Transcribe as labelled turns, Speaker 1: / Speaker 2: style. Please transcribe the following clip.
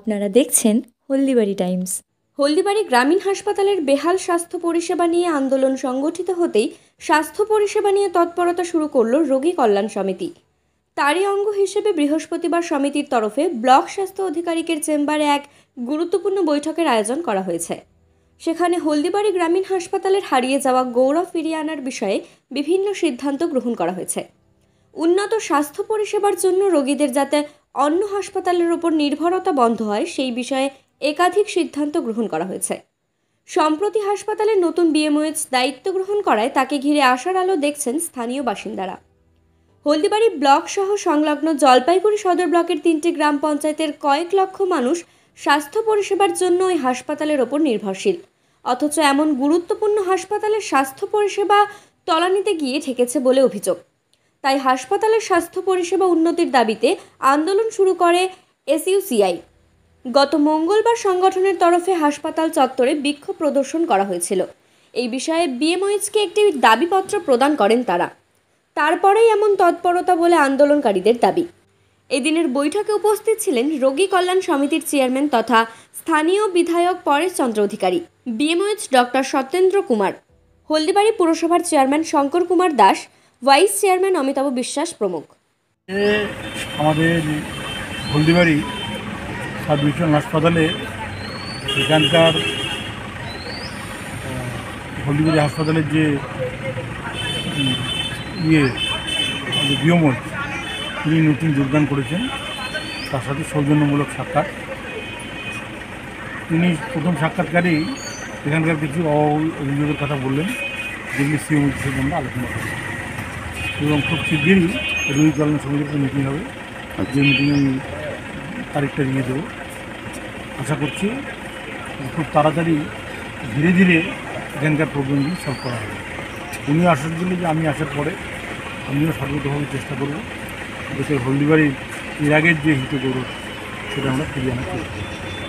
Speaker 1: আপনারা দেখছেন হলদিবাড়ি টাইমস। হলদিবাড়ি গ্রামীণ হাসপাতালের বেহাল স্বাস্থ্য পরিষেবা নিয়ে আন্দোলন সংগঠিত হতেই স্বাস্থ্য পরিষেবা নিয়ে তৎপরতা শুরু করল রোগী কল্যাণ সমিতি। তারই অঙ্গ হিসেবে বৃহস্পতিবার সমিতির তরফে ব্লক স্বাস্থ্য অধিকারিকের চেম্বারে এক গুরুত্বপূর্ণ বৈঠকের আয়োজন করা হয়েছে। সেখানে হলদিবাড়ি গ্রামীণ হাসপাতালের হারিয়ে যাওয়া গৌরব ফিরিয়ে আনার বিষয়ে বিভিন্ন সিদ্ধান্ত গ্রহণ করা হয়েছে। উন্নত স্বাস্থ্য পরিষেবার জন্য রোগীদের যাতে অন্য হাসপাতালের ওপর নির্ভরতা বন্ধ হয় সেই বিষয়ে একাধিক সিদ্ধান্ত গ্রহণ করা হয়েছে। সম্প্রতি হাসপাতালের নতুন বিএমওএইচ দায়িত্ব গ্রহণ করায় তাকে ঘিরে আশার আলো দেখছেন স্থানীয় বাসিন্দারা। হলদিবাড়ি ব্লক সহ সংলগ্ন জলপাইগুড়ি সদর ব্লকের 3টি গ্রাম পঞ্চায়েতের কয়েক লক্ষ মানুষ স্বাস্থ্য পরিষেবার জন্য ওই হাসপাতালের ওপর নির্ভরশীল, অথচ এমন গুরুত্বপূর্ণ হাসপাতালের স্বাস্থ্য পরিষেবা তলানিতে গিয়ে ঠেকেছে বলে অভিযোগ। তাই হাসপাতালের স্বাস্থ্য পরিষেবা উন্নতির দাবিতে আন্দোলন শুরু করে এসইউসিআই। গত মঙ্গলবার সংগঠনের তরফে হাসপাতাল চত্বরে বিক্ষোভ প্রদর্শন করা হয়েছিল। এই বিষয়ে বিএমওএইচকে একটি দাবিপত্র প্রদান করেন তারা। তারপরেই এমন তৎপরতা বলে আন্দোলনকারীদের দাবি। এদিনের বৈঠকে উপস্থিত ছিলেন রোগী কল্যাণ সমিতির চেয়ারম্যান তথা স্থানীয় বিধায়ক পরেশ চন্দ্র অধিকারী, বিএমওএইচ ডক্টর সত্যেন্দ্র কুমার, হলদিবাড়ি পুরসভার chairman Shankar Kumar Das, vice chairman Amitabh বিশ্বাস প্রমুখ।
Speaker 2: আমাদের হলদিবাড়ি সাব ডিভিশনাল হাসপাতালে এখানকার হলদিবাড়ি হাসপাতালের যে বিএমওএইচ তিনি নতুন যোগদান করেছেন, তার সাথে সৌজন্যমূলক সাক্ষাৎ। তিনি প্রথম সাক্ষাৎকারেই এখানকার কিছু অভিযোগের কথা বললেন, যেগুলি সিএমওএইচের জন্য আলোচনা করবেন এবং খুব শীঘ্রই রোগী কল্যাণ সমিতির মিটিং হবে। যে মিটিংয়ে তারিখটা দিয়ে দেবো। আশা করছি খুব তাড়াতাড়ি ধীরে ধীরে এখানকার প্রবলেমগুলি সলভ করা হবে। উনিও আশ্বাস দিলে যে আমি আসার পরে আমিও সর্বতভাবে চেষ্টা করব দেশের হলদিবাড়ির এর আগের যে হিত গৌরব সেটা আমরা ফিরিয়ে আনার চেষ্টা করব।